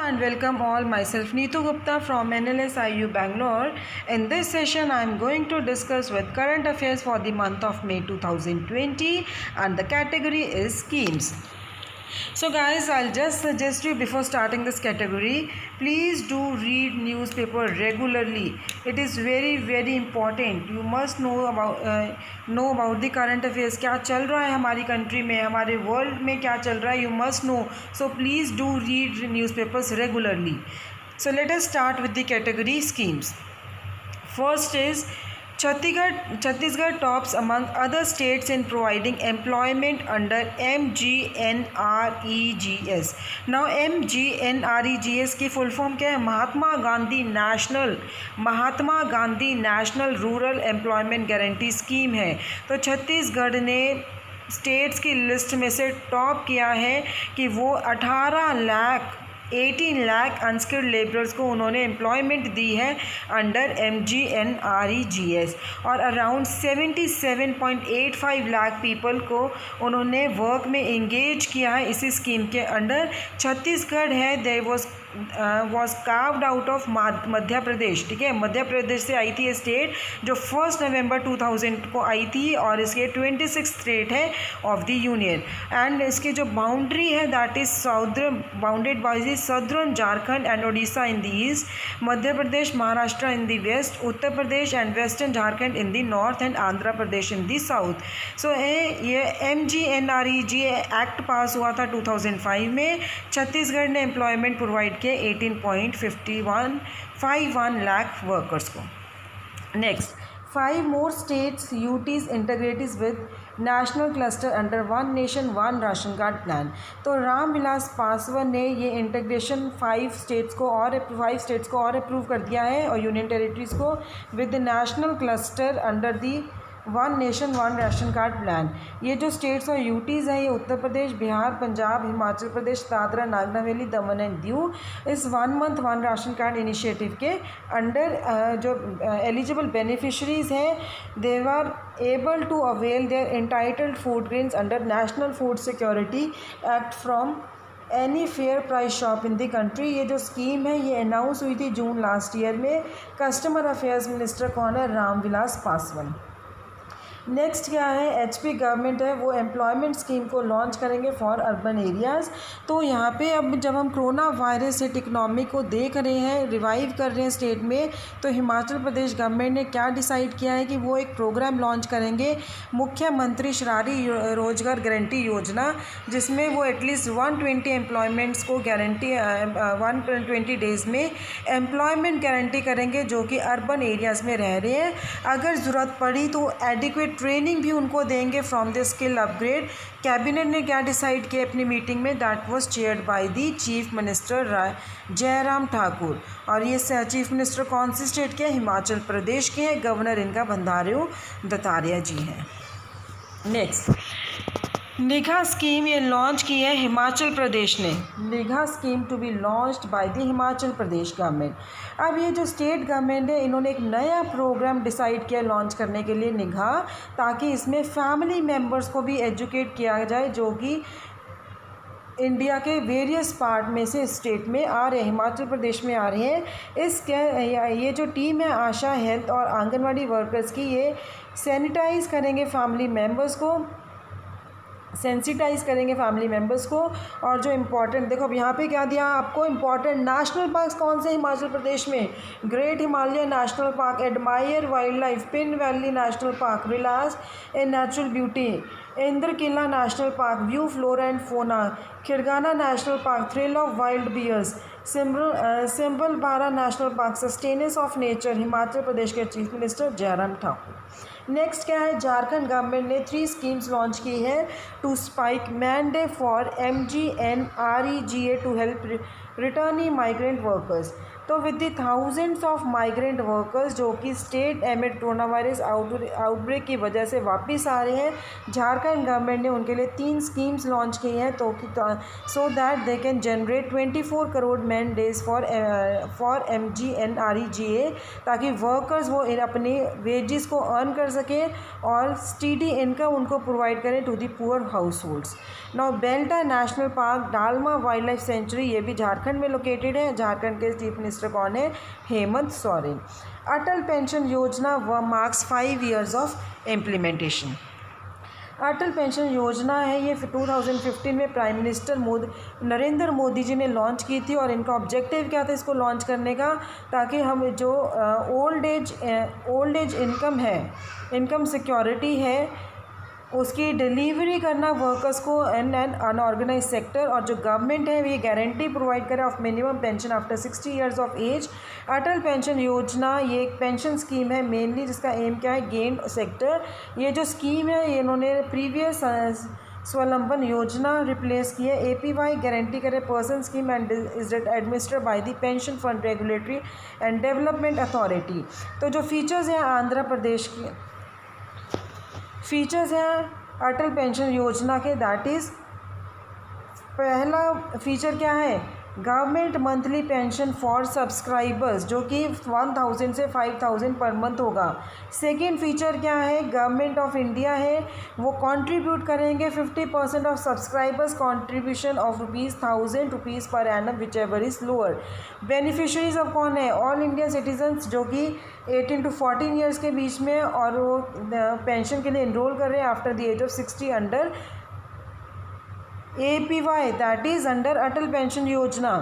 and welcome all. Myself Neetu Gupta from NLSIU Bangalore. In this session, I am going to discuss with current affairs for the month of May 2020, and the category is schemes. So guys, I'll just suggest you before starting this category, please do read newspaper regularly. It is very important. You must know about the current affairs. क्या चल रहा है हमारी country में, हमारे world में क्या चल रहा है, you must know. So please do read newspapers regularly. So let us start with the category schemes. First is Chhattisgarh tops among other states in providing employment under MGNREGS. Now MGNREGS की full form क्या है? Mahatma Gandhi National Rural Employment Guarantee Scheme है. तो छत्तीसगढ़ ने states की list में से top किया है कि वो 18 लाख अनस्किल्ड लेबरर्स को उन्होंने एम्प्लॉयमेंट दी है अंडर MGNREGS, और अराउंड 77.85 लाख पीपल को उन्होंने वर्क में इंगेज किया है इसी स्कीम के अंडर. छत्तीसगढ़ है there was carved out of Madhya Pradesh. ठीक है, मध्य प्रदेश से आई थी ये स्टेट जो 1 नवंबर 2000 को आई थी, और इसके 26 स्टेट है ऑफ द यूनियन. एंड इसकी जो बाउंड्री है that is bounded by the southern Jharkhand and Odisha in the east, Madhya Pradesh Maharashtra in the west, Uttar Pradesh and western Jharkhand in the north and Andhra Pradesh in the south. So ये MGNREGA एक्ट पास हुआ था 2005 में. छत्तीसगढ़ ने employment provide किया 18.51 lakh workers को. Next, 5 more states UTs integrates with national cluster under one nation one ration card plan. तो रामविलास पासवान ने ये इंटीग्रेशन 5 स्टेट्स को और अप्रूव कर दिया है, और यूनियन टेरिटरीज को with the national cluster under the one nation one ration card plan. ये जो स्टेट्स और यूटीज़ हैं ये उत्तर प्रदेश, बिहार, पंजाब, हिमाचल प्रदेश, दादरा नागर हवेली, दमन एंड दीव इस 1 month 1 राशन कार्ड इनिशिएटिव के अंडर जो एलिजिबल बेनिफिशरीज हैं they are able to avail their entitled food grains under national food security act from any fair price shop in the country. ये जो scheme है ये announce हुई थी June last year में. कस्टमर अफेयर्स मिनिस्टर कौन है? रामविलास पासवान. नेक्स्ट क्या है? HP गवर्नमेंट है वो एम्प्लॉयमेंट स्कीम को लॉन्च करेंगे फॉर अर्बन एरियाज़. तो यहाँ पे अब जब हम कोरोना वायरस से इकनॉमी को देख रहे हैं, रिवाइव कर रहे हैं स्टेट में, तो हिमाचल प्रदेश गवर्नमेंट ने क्या डिसाइड किया है कि वो एक प्रोग्राम लॉन्च करेंगे, मुख्यमंत्री शहरी रोजगार गारंटी योजना, जिसमें वो एटलीस्ट 120 एम्प्लॉयमेंट्स को गारंटी 120 डेज़ में एम्प्लॉयमेंट गारंटी करेंगे जो कि अर्बन एरियाज़ में रह रहे हैं. अगर ज़रूरत पड़ी तो एडिक्वेट ट्रेनिंग भी उनको देंगे from the skill upgrade. Cabinet ने क्या डिसाइड किया अपनी मीटिंग में? That was chaired by the chief minister Jairam Thakur. और ये चीफ मिनिस्टर कौन सी स्टेट के हैं? हिमाचल प्रदेश के हैं. गवर्नर इनका बंधारू दत्तात्रेय जी हैं. नेक्स्ट, निगाह स्कीम ये लॉन्च की है हिमाचल प्रदेश ने. Nigah scheme to be launched by the Himachal Pradesh government. अब ये जो स्टेट गवर्नमेंट है इन्होंने एक नया प्रोग्राम डिसाइड किया लॉन्च करने के लिए, निगाह, ताकि इसमें फैमिली मेम्बर्स को भी एजुकेट किया जाए जो कि इंडिया के वेरियस पार्ट में से स्टेट में आ रहे हैं, हिमाचल प्रदेश में आ रहे हैं. ये जो टीम है आशा हेल्थ और आंगनवाड़ी वर्कर्स की, ये सैनिटाइज़ करेंगे फैमिली मेम्बर्स को, सेंसिटाइज़ करेंगे फैमिली मेम्बर्स को. और जो इम्पॉर्टेंट देखो अब यहाँ पे क्या दिया आपको, इम्पॉर्टेंट नेशनल पार्क्स कौन से हिमाचल प्रदेश में? Great Himalaya National Park, admire wildlife, Pin Valley National Park, relax in natural beauty, Indra Kila National Park, view flora and fauna, Khirganga National Park, thrill of wild bears, Simbal Bara National Park, sustenance of nature. Himachal Pradesh के chief minister Jairam Thakur. Next क्या है? Jharkhand government ने 3 schemes launch की है to spike mandays for MGNREGA to help returning migrant workers. तो with the thousands of migrant workers जो कि state amid corona virus outbreak की वजह से वापस आ रहे हैं, झारखंड गवर्नमेंट ने उनके लिए 3 स्कीम्स लॉन्च की हैं तो so that they can generate 24 crore man days for MGNREGA, ताकि वर्कर्स वो अपने वेजेस को अर्न कर सकें और स्टीडी इनकम उनको प्रोवाइड करें to the poor households. Now बेल्टा national park, Dalma wildlife sanctuary, ये भी झारखंड झारखंड में लोकेटेड है। झारखंड के चीफ मिनिस्टर कौन है? हेमंत सोरेन। अटल पेंशन योजना व marks 5 years of implementation. Atal pension योजना है ये 2015 में प्राइम मिनिस्टर नरेंद्र मोदी जी ने लॉन्च की थी। और इनका ऑब्जेक्टिव क्या था इसको लॉन्च करने का? ताकि हम जो ओल्ड एज इनकम है, इनकम सिक्योरिटी है, उसकी डिलीवरी करना वर्कर्स को इन एन अनऑर्गेनाइज सेक्टर, और जो गवर्नमेंट है ये गारंटी प्रोवाइड करे of minimum pension after 60 years of age. Atal pension Yojana ये एक पेंशन स्कीम है मेनली, जिसका एम क्या है? Gain sector. ये जो स्कीम है ये इन्होंने प्रीवियस स्वावलंबन योजना रिप्लेस की है। APY गारंटी करे person scheme and is administered by the pension fund regulatory and development authority. तो जो फीचर्स हैं आंध्र प्रदेश की फीचर्स हैं अटल पेंशन योजना के, दैट इज़ पहला फीचर क्या है? Government monthly pension for subscribers, जो कि 1000 से 5000 पर मंथ होगा। सेकेंड फीचर क्या है? गवर्नमेंट ऑफ इंडिया है वो कंट्रीब्यूट करेंगे 50% of subscribers contribution of ₹1000 per annum which ever is lower. Beneficiaries अब कौन है? ऑल इंडियन सिटीजन्स जो कि 18 to 14 ईयर्स के बीच में, और वो पेंशन के लिए इनरोल कर रहे हैं after the age of 60 under APY, that is under Atal pension Yojana.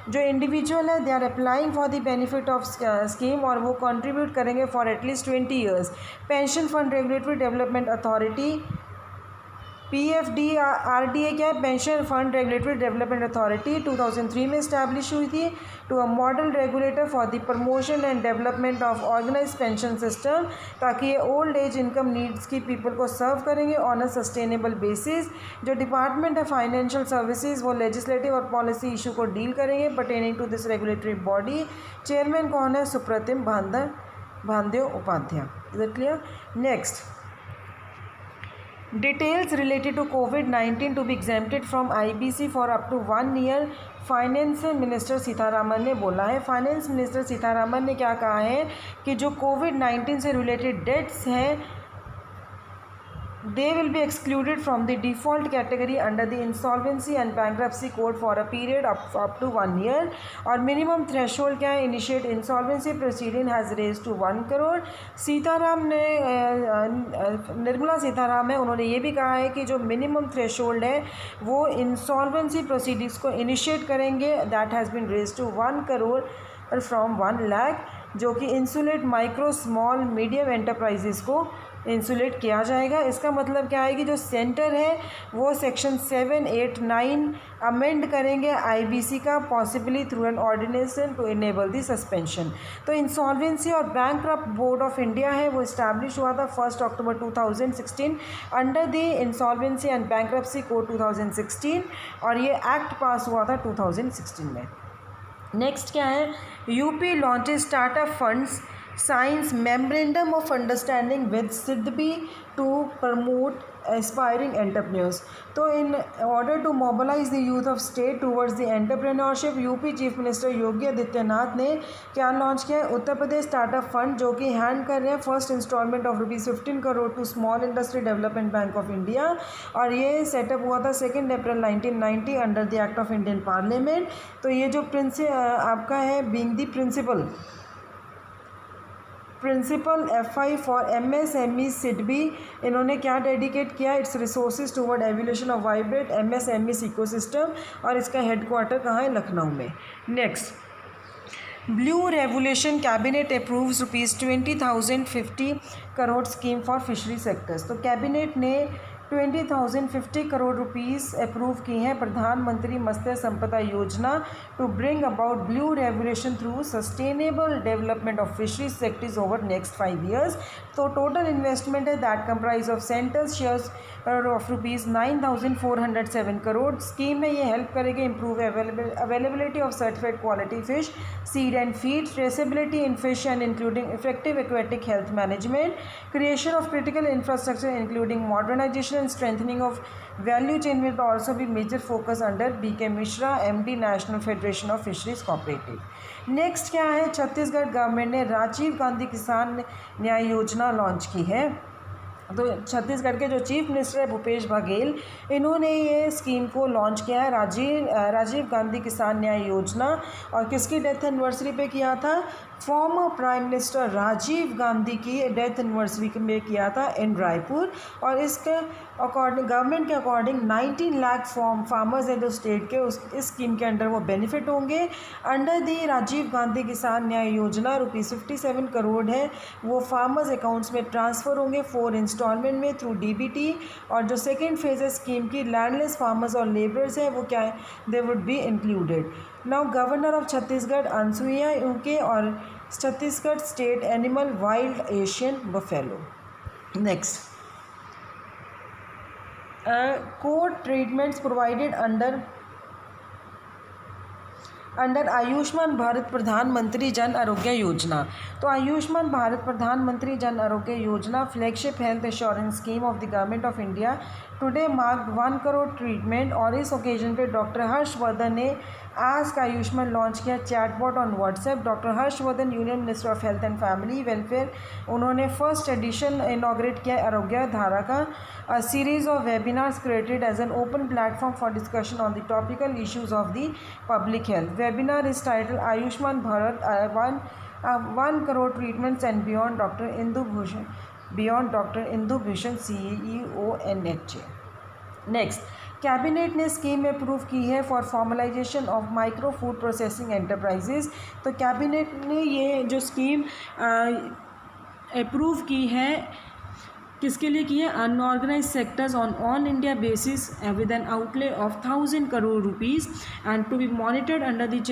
जो इंडिविजुअल है they are applying for the benefit of scheme, और वो कंट्रीब्यूट करेंगे for at least 20 years। Pension fund regulatory development authority PFDRDA क्या है? Pension fund regulatory development authority 2003 में establish हुई थी to a model regulator for the promotion and development of organise pension system, ताकि ये ओल्ड एज इनकम नीड्स की people को serve करेंगे ऑन अ सस्टेनेबल बेसिस। जो डिपार्टमेंट है फाइनेंशियल सर्विसेज वो लेजिस्लेटिव और पॉलिसी इशू को डील करेंगे pertaining to this regulatory body. Chairman कौन है? Supratim Bandyopadhyay. Is it clear? Next, details related to COVID-19 to be exempted from IBC for up to 1 year, finance minister Sitharaman ने बोला है। Finance minister Sitharaman ने क्या कहा है कि जो कोविड-19 से रिलेटेड डेट्स हैं they will be excluded from the default category under the insolvency and bankruptcy code for a period up to 1 year। और मिनिमम थ्रेशोल्ड क्या है? Initiate insolvency proceeding has raise to 1 crore। Sitaram ने निर्मला सीताराम है उन्होंने ये भी कहा है कि जो मिनिमम थ्रेशोल्ड है वो इंसॉल्वेंसी प्रोसीडिंग्स को इनिशिएट करेंगे, that has been raise to 1 crore from 1 lakh, जो कि insulate micro small medium enterprises को इंसुलेट किया जाएगा। इसका मतलब क्या है कि जो सेंटर है वो सेक्शन 7, 8, 9 अमेंड करेंगे IBC का, possibly through an ordination to enable the suspension. तो इंसॉल्वेंसी और बैंकक्रप्ट बोर्ड ऑफ इंडिया है वो इस्टेब्लिश हुआ था 1 October 2016 under the Insolvency and Bankruptcy Code 2016, और ये एक्ट पास हुआ था 2016 में। नेक्स्ट क्या है? UP launches startup funds signs memorandum of understanding with SIDBI to promote aspiring entrepreneurs. तो in order to mobilise the youth of state towards the entrepreneurship, UP chief minister Yogi Adityanath ने क्या लॉन्च किया है? उत्तर प्रदेश स्टार्टअप फंड, जो कि hand कर रहे हैं first instalment of ₹15 crore to small industry development bank of India, और ये सेटअप हुआ था 2 April 1990 under the act of Indian parliament. तो ये जो आपका है being the principal FI for MSME SIDBI, इन्होंने क्या डेडिकेट किया? Its resources toward evolution of vibrant MSME ecosystem, और इसका हेडक्वार्टर कहाँ है? लखनऊ में। Next, blue revolution cabinet approves ₹20,050 crore scheme for fishery sectors. तो कैबिनेट ने 20,050 crore रुपीज़ अप्रूव की हैं प्रधानमंत्री Matsya Sampada Yojana to bring about blue revolution through sustainable development of fisheries sectors over next 5 years। तो टोटल इन्वेस्टमेंट है that comprise of centre's shares of ₹9,407 crore। Scheme में ये help करेगी improve availability of certified quality fish, seed and feed, traceability in fish and including effective aquatic health management, creation of critical infrastructure including modernisation and strengthening of value chain will also be major focus under BK Mishra MD National Federation of Fisheries Cooperative। Next क्या है? Chhattisgarh government ने राजीव गांधी किसान न्याय योजना launch की है। तो छत्तीसगढ़ के जो चीफ मिनिस्टर है भूपेश बघेल, इन्होंने ये स्कीम को लॉन्च किया है, राजीव गांधी किसान न्याय योजना। और किसकी डेथ एनिवर्सरी पे किया था? Former prime minister Rajiv Gandhi की डेथ एनिवर्सरी में किया था इन रायपुर। और इसके अकॉर्डिंग, गवर्नमेंट के अकॉर्डिंग 19 लाख फार्मर्स हैं जो स्टेट के, उस इस स्कीम के अंडर वो बेनिफिट होंगे। अंडर दी राजीव गांधी किसान न्याय योजना ₹57 करोड़ है वो फार्मर्स अकाउंट्स में ट्रांसफ़र होंगे 4 इंस्टॉलमेंट में थ्रू डीबीटी। और जो सेकेंड फेज है स्कीम की, लैंडलेस फार्मर्स और लेबरर्स हैं वो क्या है, they would be included. Now governor of Chhattisgarh Anusuiya Uikey और Chhattisgarh state animal wild Asian buffalo. Next, code treatments provided under Ayushman Bharat Pradhan Mantri Jan Arogya योजना। तो Ayushman Bharat Pradhan Mantri Jan Arogya Yojana flagship health insurance scheme of the government of India today marked 1 crore treatment. और इस ओकेजन पे डॉक्टर हर्षवर्धन ने ask Ayushman launch किया chatbot on WhatsApp. Doctor Harsh Vardhan union minister of health and family welfare, उन्होंने first edition inaugurate किया आरोग्य धारा का। A series of webinars created as an open platform for discussion on the topical issues of the public health. Webinar is title Ayushman Bharat 1 crore treatments and beyond doctor Indu Bhushan CEO NHA। Next, cabinet ने scheme approve की है for formalisation of micro food processing enterprises. तो cabinet ने ये जो scheme approve की है, किसके लिए की है? Unorganise sectors on India basis with an outlay of 1000 crore rupees and to be monitored under the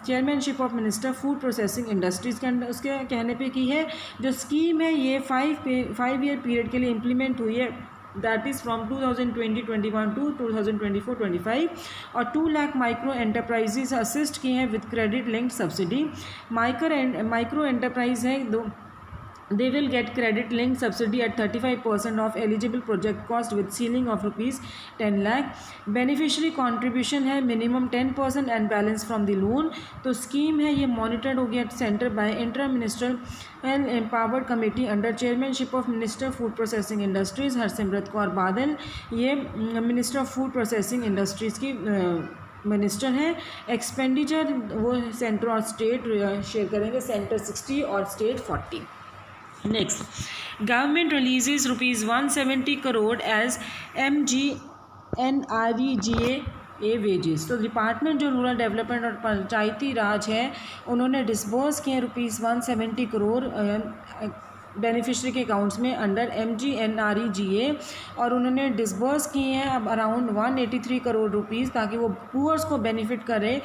chairmanship of minister food processing industries के अंडर, उसके कहने पे की है। जो स्कीम है ये 5 ईयर पीरियड के लिए इम्प्लीमेंट हुई है, दैट इज़ फ्रॉम 2020-21 टू 2024-25। और 2 लाख माइक्रो एंटरप्राइजेज असिस्ट किए हैं with credit linked subsidy. Micro enterprise है they will get credit linked subsidy at 35% of eligible project cost with ceiling of ₹10 lakh। beneficiary contribution है minimum 10% and balance from the loan। तो scheme है ये monitored हो गया centre by inter ministerial empowered committee under chairmanship of minister food processing industries Harsimrat Kaur Badal. ये minister of food processing industries की minister हैं। Expenditure वो सेंटर और स्टेट शेयर करेंगे, सेंटर 60 और state 40। Next, government releases ₹170 crore as MGNREGA wages. तो department जो rural development और पंचायती राज है, उन्होंने डिस्बर्स किए ₹170 करोड़ बेनिफिशरी के अकाउंट्स में अंडर MGNREGA। और उन्होंने डिसबर्स किए हैं अब अराउंड 183 करोड़ रुपीज़ ताकि वो पुअर्स को बेनिफिट करें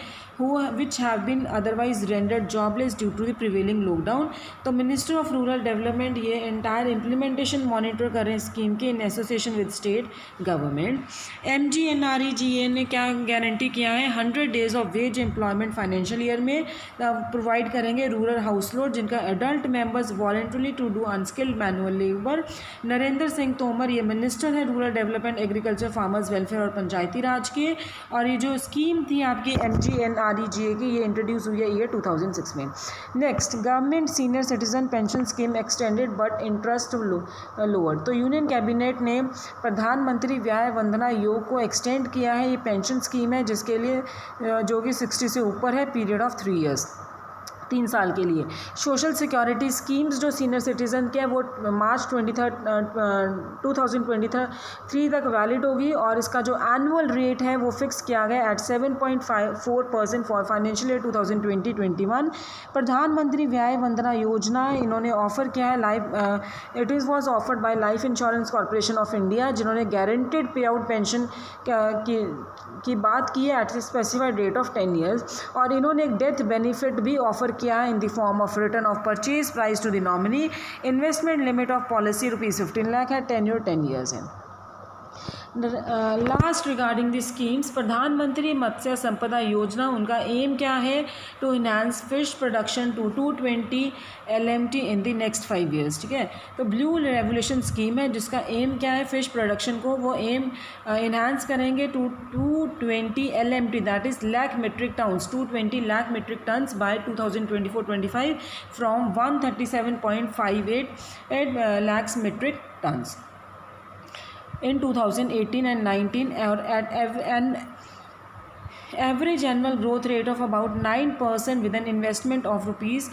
which have been otherwise rendered jobless due to the prevailing lockdown. तो मिनिस्टर ऑफ रूरल डेवलपमेंट ये एंटायर इम्प्लीमेंटेशन मॉनिटर कर रहे हैं स्कीम के in association with state government. MGNREGA ने क्या गारंटी किया है? 100 days of wage employment financial year में प्रोवाइड करेंगे रूरल हाउस लोड जिनका adult members voluntarily to do unskilled manual labour. Narendra Singh Tomar ये मिनिस्टर है rural development, agriculture, farmers welfare और पंचायती राज के। और ये जो स्कीम थी आपकी MGNREGA की, ये इंट्रोड्यूस हुई है ईयर 2006 में। Next, government senior citizen pension scheme extended but interest lower. तो यूनियन कैबिनेट ने प्रधानमंत्री व्याय वंदना योग को एक्सटेंड किया है। ये पेंशन स्कीम है जिसके लिए जो कि 60 से ऊपर है, पीरियड ऑफ 3 ईयर्स, 3 साल के लिए। सोशल सिक्योरिटी स्कीम्स जो सीनियर सिटीज़न के हैं वो मार्च 2023 तक वैलिड होगी। और इसका जो एनुअल रेट है वो फिक्स किया गया एट 7.54% फॉर फाइनेंशियल ईयर 2020-21। प्रधानमंत्री व्याय वंदना योजना इन्होंने ऑफर किया है it is was offered by life insurance corporation of India, जिन्होंने गारंटेड पे आउट पेंशन की बात की है at specified rate of 10 years. और इन्होंने एक डेथ बेनिफिट भी ऑफर किया है in the form of return of purchase price to the nominee. Investment limit of policy ₹15 lakh है, टेन्योर 10 ईयर्स है। Last regarding the schemes, Pradhan Mantri Matsya Sampada Yojana, उनका एम क्या है? To enhance fish production to 220 LMT in the next 5 years, ठीक है। तो blue revolution scheme है जिसका एम क्या है? फिश प्रोडक्शन को वो एम इन्हांस करेंगे to 220 LMT, that is lakh metric tons, 220 lakh metric tons by 2024-25 from 137.58 lakhs metric tons in 2018 and 19, or at an average annual growth rate of about 9% with an investment of rupees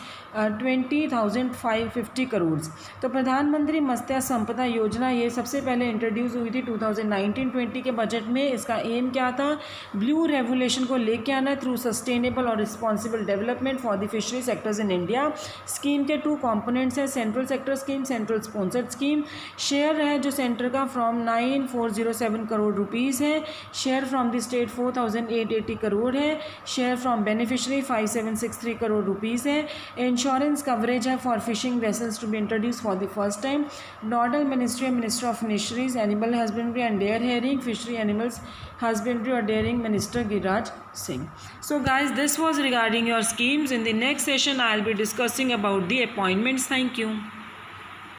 20,550 crores। तो प्रधानमंत्री मत्स्य संपदा योजना ये सबसे पहले introduce हुई थी 2019-20 के budget में। इसका एम क्या था? ब्लू रेवोल्यूशन को लेके आना थ्रू सस्टेनेबल और responsible development for the fishery sectors in India. Scheme के 2 कंपोनेंट्स हैं, central sector scheme, central sponsored scheme. Share है जो सेंटर का फ्रॉम 9,407 करोड़ रुपीज़ है, share from the state 4,880 crore है, share from beneficiary 5,763 crore rupees है। इंश्योरेंस कवरेज है for fishing vessels to be introduce for the first time. Nodal ministry, minister of fisheries, animal husbandry and dairying, fishery animals husbandry or dairying minister Giraj Singh. So guys, this was regarding your schemes. In the next session I'll be discussing about the appointments. Thank you.